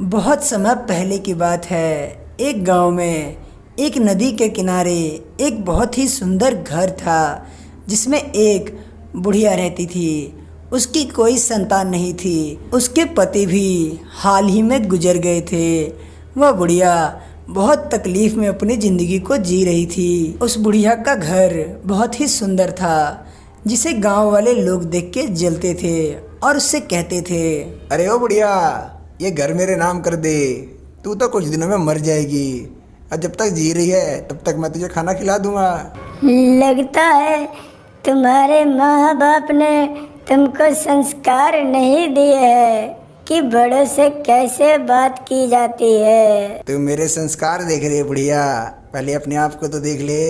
बहुत समय पहले की बात है। एक गांव में एक नदी के किनारे एक बहुत ही सुंदर घर था जिसमें एक बुढ़िया रहती थी। उसकी कोई संतान नहीं थी। उसके पति भी हाल ही में गुजर गए थे। वह बुढ़िया बहुत तकलीफ़ में अपनी ज़िंदगी को जी रही थी। उस बुढ़िया का घर बहुत ही सुंदर था जिसे गांव वाले लोग देख के जलते थे और उससे कहते थे, अरे ओ बुढ़िया, ये घर मेरे नाम कर दे। तू तो कुछ दिनों में मर जाएगी और जब तक जी रही है तब तक मैं तुझे खाना खिला दूंगा। लगता है तुम्हारे माँ बाप ने तुमको संस्कार नहीं दिए हैं कि बड़ों से कैसे बात की जाती है। तू मेरे संस्कार देख रही है बुढ़िया, पहले अपने आप को तो देख ले।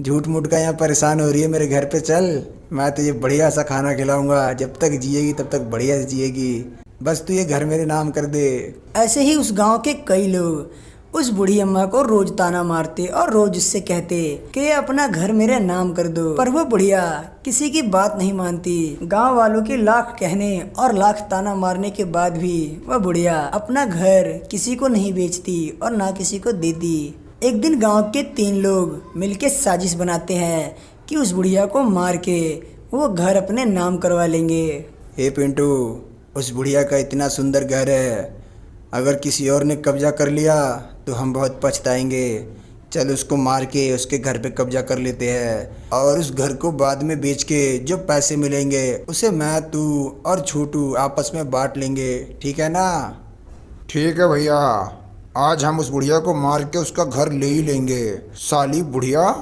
झूठ मूठ का यहाँ परेशान हो रही है, मेरे घर पे चल, मैं तुझे बढ़िया सा खाना खिलाऊंगा। जब तक जिएगी तब तक बढ़िया से जिएगी। बस तू ये घर मेरे नाम कर दे। ऐसे ही उस गांव के कई लोग उस बूढ़ी अम्मा को रोज ताना मारते और रोज उससे कहते कि अपना घर मेरे नाम कर दो, पर वो बुढ़िया किसी की बात नहीं मानती। गांव वालों के लाख कहने और लाख ताना मारने के बाद भी वह बुढ़िया अपना घर किसी को नहीं बेचती और ना किसी को देती। एक दिन गांव के 3 लोग मिलके साजिश बनाते हैं कि उस बुढ़िया को मार के वो घर अपने नाम करवा लेंगे। हे पिंटू, उस बुढ़िया का इतना सुंदर घर है, अगर किसी और ने कब्जा कर लिया तो हम बहुत पछताएंगे। चल उसको मार के उसके घर पे कब्जा कर लेते हैं और उस घर को बाद में बेच के जो पैसे मिलेंगे उसे मैं, तू और छोटू आपस में बांट लेंगे, ठीक है ना? ठीक है भैया, आज हम उस बुढ़िया को मार के उसका घर ले ही लेंगे। साली बुढ़िया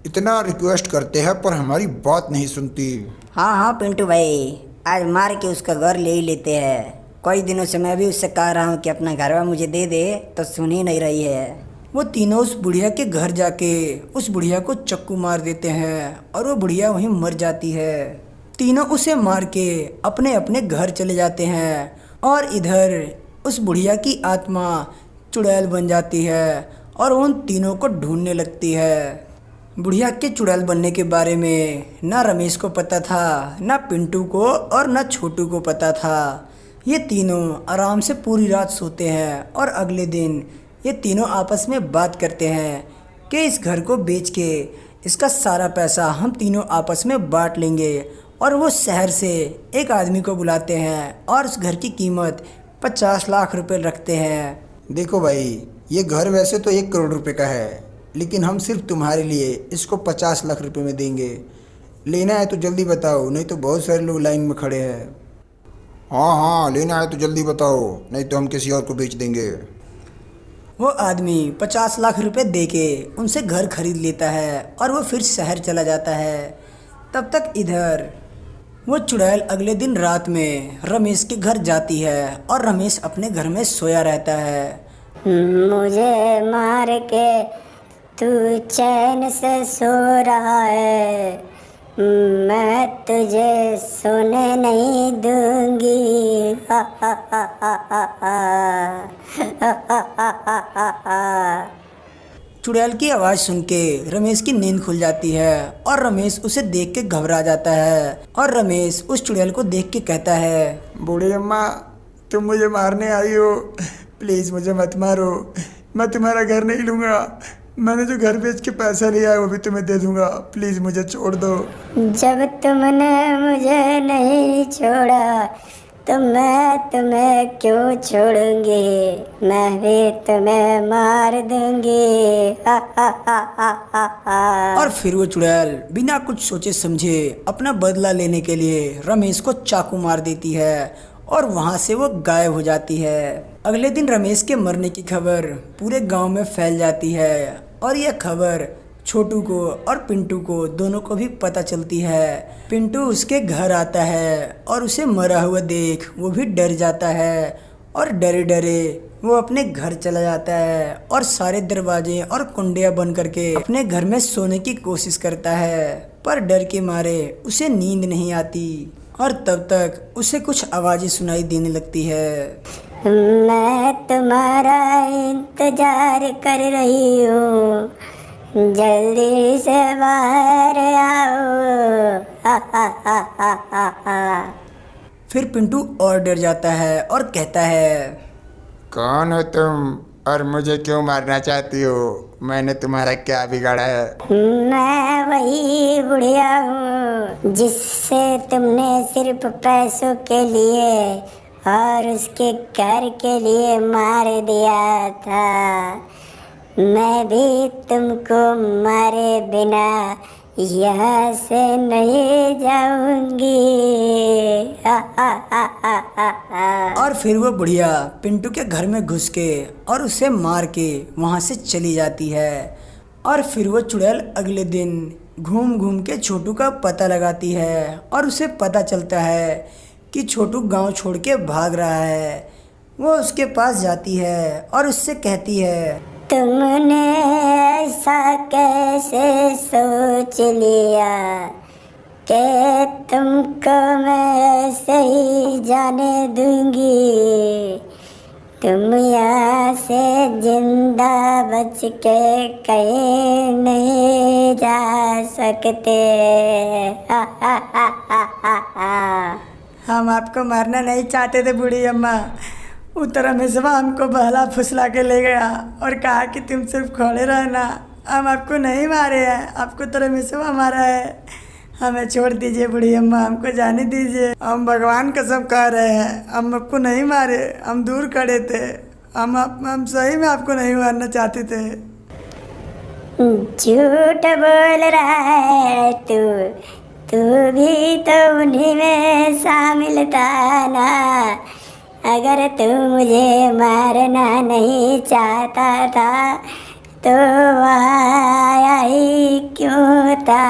इतना रिक्वेस्ट करते हैं पर हमारी बात नहीं सुनती। हाँ हाँ पिंटू भाई, आज मार के उसका घर ले ही लेते हैं। कई दिनों से मैं भी उससे कह रहा हूँ कि अपना घरवा मुझे दे दे, तो सुन ही नहीं रही है। वो तीनों उस बुढ़िया के घर जाके उस बुढ़िया को चक्कू मार देते हैं और वो बुढ़िया वहीं मर जाती है। तीनों उसे मार के अपने अपने घर चले जाते हैं और इधर उस बुढ़िया की आत्मा चुड़ैल बन जाती है और उन तीनों को ढूंढने लगती है। बुढ़िया के चुड़ैल बनने के बारे में ना रमेश को पता था, ना पिंटू को और ना छोटू को पता था। ये तीनों आराम से पूरी रात सोते हैं और अगले दिन ये तीनों आपस में बात करते हैं कि इस घर को बेच के इसका सारा पैसा हम तीनों आपस में बांट लेंगे। और वो शहर से एक आदमी को बुलाते हैं और उस घर की कीमत 50 लाख रुपए रखते हैं। देखो भाई, ये घर वैसे तो 1 करोड़ रुपए का है, लेकिन हम सिर्फ तुम्हारे लिए इसको 50 लाख रुपए में देंगे। लेना है तो जल्दी बताओ, नहीं तो बहुत सारे लोग लाइन में खड़े हैं। हाँ हाँ, लेना है तो जल्दी बताओ, नहीं तो हम किसी और को बेच देंगे। वो आदमी 50 लाख रुपए देके उनसे घर खरीद लेता है और वो फिर शहर चला जाता है। तब तक इधर वो चुड़ैल अगले दिन रात में रमेश के घर जाती है और रमेश अपने घर में सोया रहता है। मुझे मार के तू चैन से सो रहा है, मैं तुझे सोने नहीं दूंगी। चुड़ैल की आवाज़ सुन के रमेश की नींद खुल जाती है और रमेश उसे देख के घबरा जाता है और रमेश उस चुड़ैल को देख के कहता है, बूढ़ी अम्मा, तुम मुझे मारने आई हो, प्लीज़ मुझे मत मारो। मैं तुम्हारा घर नहीं लूँगा, मैंने जो घर बेच के पैसा लिया है वो भी तुम्हें दे दूँगा, प्लीज़ मुझे छोड़ दो। जब तुमने मुझे नहीं छोड़ा तो मैं तुम्हें क्यों छोड़ूंगी, मैं भी तुम्हें मार दूंगी। और फिर वो चुड़ैल बिना कुछ सोचे समझे अपना बदला लेने के लिए रमेश को चाकू मार देती है और वहाँ से वो गायब हो जाती है। अगले दिन रमेश के मरने की खबर पूरे गांव में फैल जाती है और यह खबर छोटू को और पिंटू को दोनों को भी पता चलती है। पिंटू उसके घर आता है और उसे मरा हुआ देख वो भी डर जाता है और डरे डरे वो अपने घर चला जाता है और सारे दरवाजे और कुंडियाँ बंद करके अपने घर में सोने की कोशिश करता है, पर डर के मारे उसे नींद नहीं आती और तब तक उसे कुछ आवाज़ें सुनाई देने लगती है। मैं तुम्हारा इंतजार कर रही हूँ, जल्दी से बाहर आओ। फिर पिंटू और डर जाता है और कहता है, कौन हो तुम और मुझे क्यों मारना चाहती हो? मैंने तुम्हारा क्या बिगाड़ा है? मैं वही बुढ़िया हूँ जिससे तुमने सिर्फ पैसों के लिए और उसके घर के लिए मार दिया था। मैं भी तुमको मारे बिना यहाँ से नहीं जाऊंगी। और फिर वो बुढ़िया पिंटू के घर में घुस के और उसे मार के वहाँ से चली जाती है। और फिर वो चुड़ैल अगले दिन घूम घूम के छोटू का पता लगाती है और उसे पता चलता है कि छोटू गांव छोड़ के भाग रहा है। वो उसके पास जाती है और उससे कहती है, तुमने ऐसा कैसे सोच लिया कि तुमको मैं ऐसे ही जाने दूंगी? तुम यहाँ से जिंदा बच के कहीं नहीं जा सकते। हम आपको मारना नहीं चाहते थे बूढ़ी अम्मा। उतर हमेशा हमको बहला फुसला के ले गया और कहा कि तुम सिर्फ खड़े रहना, हम आपको नहीं मारे हैं, आपको तो हमेशा मारा है। हमें छोड़ दीजिए बूढ़ी अम्मा, हमको जाने दीजिए। हम भगवान कसम कह रहे हैं, हम आपको नहीं मारे, हम दूर खड़े थे। हम सही में आपको नहीं मारना चाहते थे। झूठ बोल रहा है तू भी तो उन्हीं में शामिल था ना। अगर तू मुझे मारना नहीं चाहता था तो आया ही क्यों था?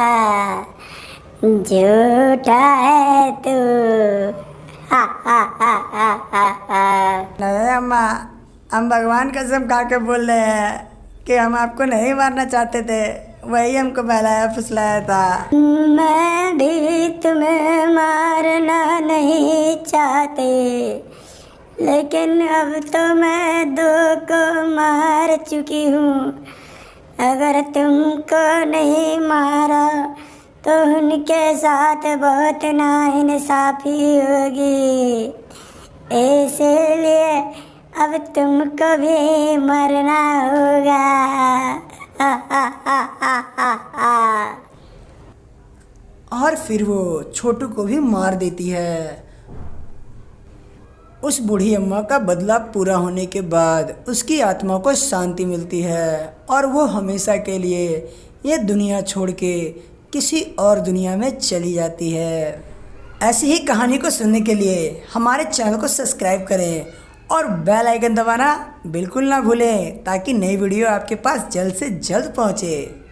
झूठा है तू। नहीं अम्मा, हम भगवान कसम खा के बोल रहे हैं कि हम आपको नहीं मारना चाहते थे, वही हमको बहलाया फुसलाया था। मैं भी तुम्हें मारना नहीं चाहती, लेकिन अब तो मैं दो को मार चुकी हूँ। अगर तुमको नहीं मारा तो उनके साथ बहुत नाइंसाफी होगी, इसलिए अब तुमको भी मरना होगा। और फिर वो छोटू को भी मार देती है। उस बूढ़ी अम्मा का बदला पूरा होने के बाद उसकी आत्मा को शांति मिलती है और वो हमेशा के लिए ये दुनिया छोड़ के किसी और दुनिया में चली जाती है। ऐसी ही कहानी को सुनने के लिए हमारे चैनल को सब्सक्राइब करें और बेल आइकन दबाना बिल्कुल ना भूलें ताकि नई वीडियो आपके पास जल्द से जल्द पहुँचे।